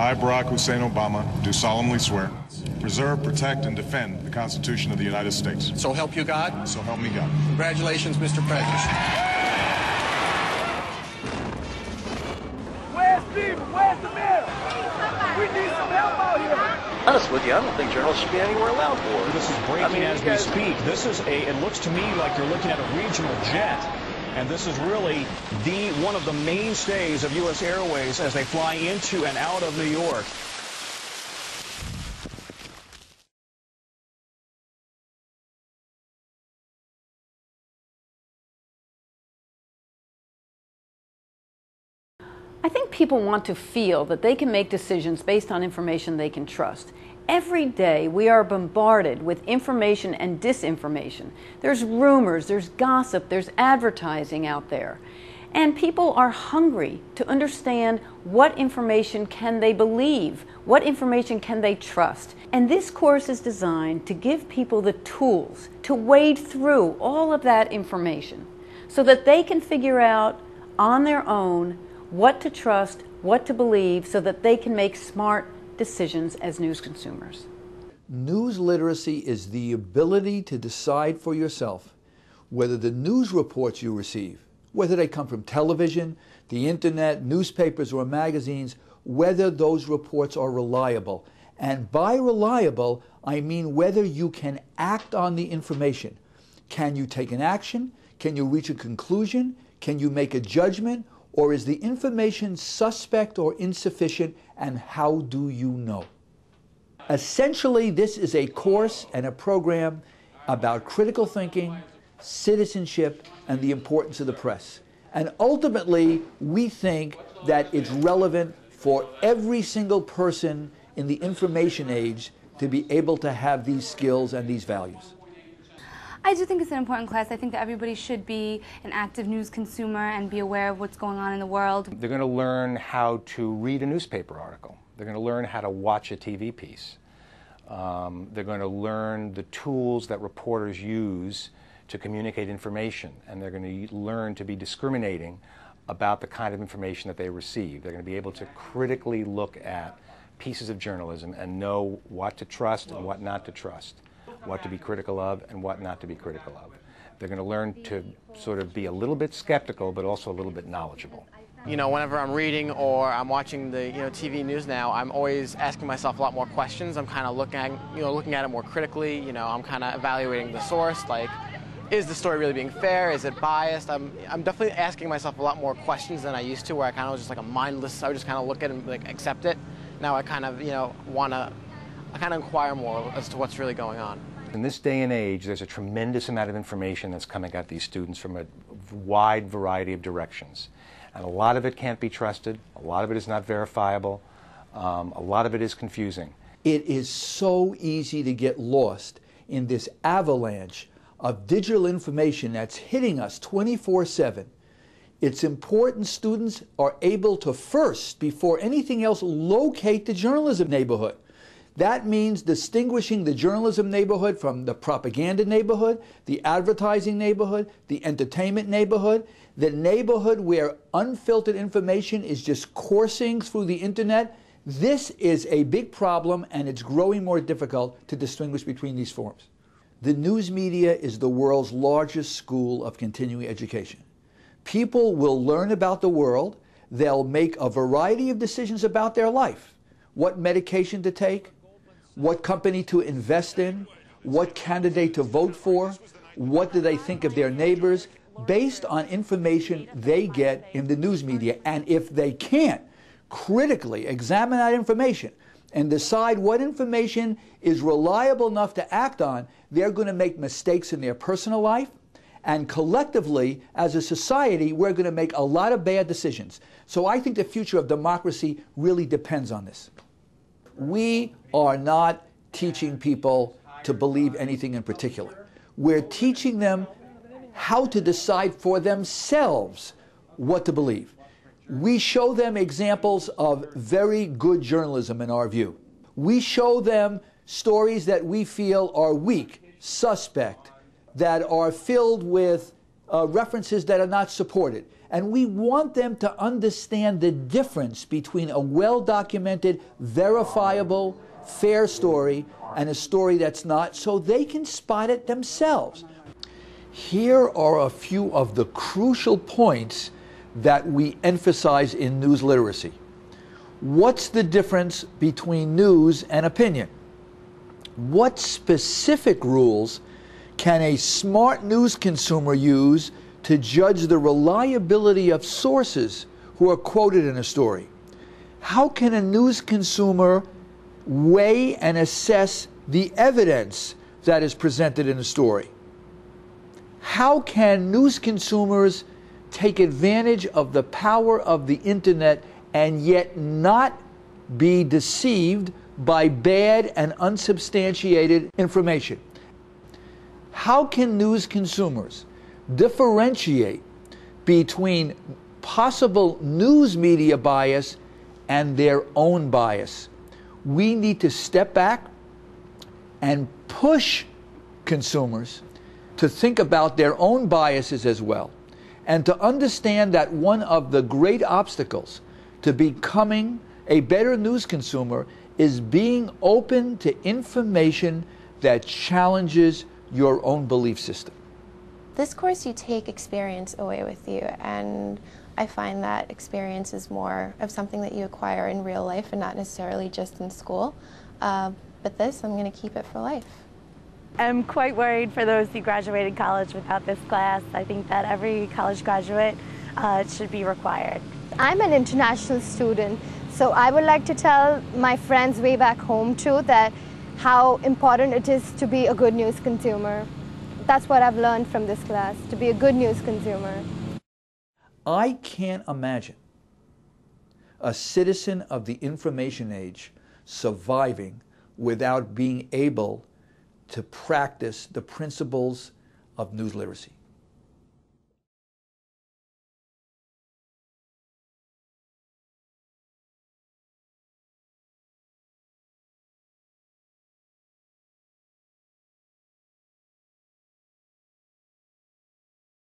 I, Barack Hussein Obama, do solemnly swear to preserve, protect, and defend the Constitution of the United States. So help you God? So help me God. Congratulations, Mr. President. Where's Steve? Where's the mayor? We need some help out here. Honest with you, I don't think journalists should be anywhere allowed for. This is breaking as we speak. This is it looks to me like you're looking at a regional jet. And this is really one of the mainstays of U.S. Airways as they fly into and out of New York. I think people want to feel that they can make decisions based on information they can trust. Every day we are bombarded with information and disinformation. There's rumors, there's gossip, there's advertising out there. And people are hungry to understand what information can they believe, what information can they trust. And this course is designed to give people the tools to wade through all of that information so that they can figure out on their own what to trust, what to believe, so that they can make smart decisions as news consumers. News literacy is the ability to decide for yourself whether the news reports you receive, whether they come from television, the internet, newspapers, or magazines, whether those reports are reliable. And by reliable, I mean whether you can act on the information. Can you take an action? Can you reach a conclusion? Can you make a judgment? Or is the information suspect or insufficient, and how do you know? Essentially, this is a course and a program about critical thinking, citizenship, and the importance of the press. And ultimately, we think that it's relevant for every single person in the information age to be able to have these skills and these values. I do think it's an important class. I think that everybody should be an active news consumer and be aware of what's going on in the world. They're going to learn how to read a newspaper article. They're going to learn how to watch a TV piece. They're going to learn the tools that reporters use to communicate information, and they're going to learn to be discriminating about the kind of information that they receive. They're going to be able to critically look at pieces of journalism and know what to trust and what not to trust, what to be critical of and what not to be critical of. They're going to learn to sort of be a little bit skeptical, but also a little bit knowledgeable. You know, whenever I'm reading or I'm watching the TV news now, I'm always asking myself a lot more questions. I'm kind of looking at it more critically. You know, I'm kind of evaluating the source. Like, is the story really being fair? Is it biased? I'm definitely asking myself a lot more questions than I used to, where I kind of was just like a mindless. I would just kind of look at it and like accept it. Now I kind of I kind of inquire more as to what's really going on. In this day and age, there's a tremendous amount of information that's coming at these students from a wide variety of directions. And a lot of it can't be trusted, a lot of it is not verifiable, a lot of it is confusing. It is so easy to get lost in this avalanche of digital information that's hitting us 24/7. It's important students are able to first, before anything else, locate the journalism neighborhood. That means distinguishing the journalism neighborhood from the propaganda neighborhood, the advertising neighborhood, the entertainment neighborhood, the neighborhood where unfiltered information is just coursing through the internet. This is a big problem, and it's growing more difficult to distinguish between these forms. The news media is the world's largest school of continuing education. People will learn about the world. They'll make a variety of decisions about their life. What medication to take, what company to invest in, what candidate to vote for, what do they think of their neighbors, based on information they get in the news media. And if they can't critically examine that information and decide what information is reliable enough to act on, they're going to make mistakes in their personal life. And collectively, as a society, we're going to make a lot of bad decisions. So I think the future of democracy really depends on this. We are not teaching people to believe anything in particular. We're teaching them how to decide for themselves what to believe. We show them examples of very good journalism in our view. We show them stories that we feel are weak, suspect, that are filled with references that are not supported. And we want them to understand the difference between a well-documented, verifiable, fair story and a story that's not, so they can spot it themselves. Here are a few of the crucial points that we emphasize in news literacy. What's the difference between news and opinion? What specific rules can a smart news consumer use to judge the reliability of sources who are quoted in a story? How can a news consumer weigh and assess the evidence that is presented in a story? How can news consumers take advantage of the power of the internet and yet not be deceived by bad and unsubstantiated information? How can news consumers differentiate between possible news media bias and their own bias? We need to step back and push consumers to think about their own biases as well, and to understand that one of the great obstacles to becoming a better news consumer is being open to information that challenges your own belief system. This course, you take experience away with you, and I find that experience is more of something that you acquire in real life and not necessarily just in school. But this, I'm going to keep it for life. I'm quite worried for those who graduated college without this class. I think that every college graduate should be required. I'm an international student, so I would like to tell my friends way back home too that how important it is to be a good news consumer. That's what I've learned from this class, to be a good news consumer. I can't imagine a citizen of the information age surviving without being able to practice the principles of news literacy.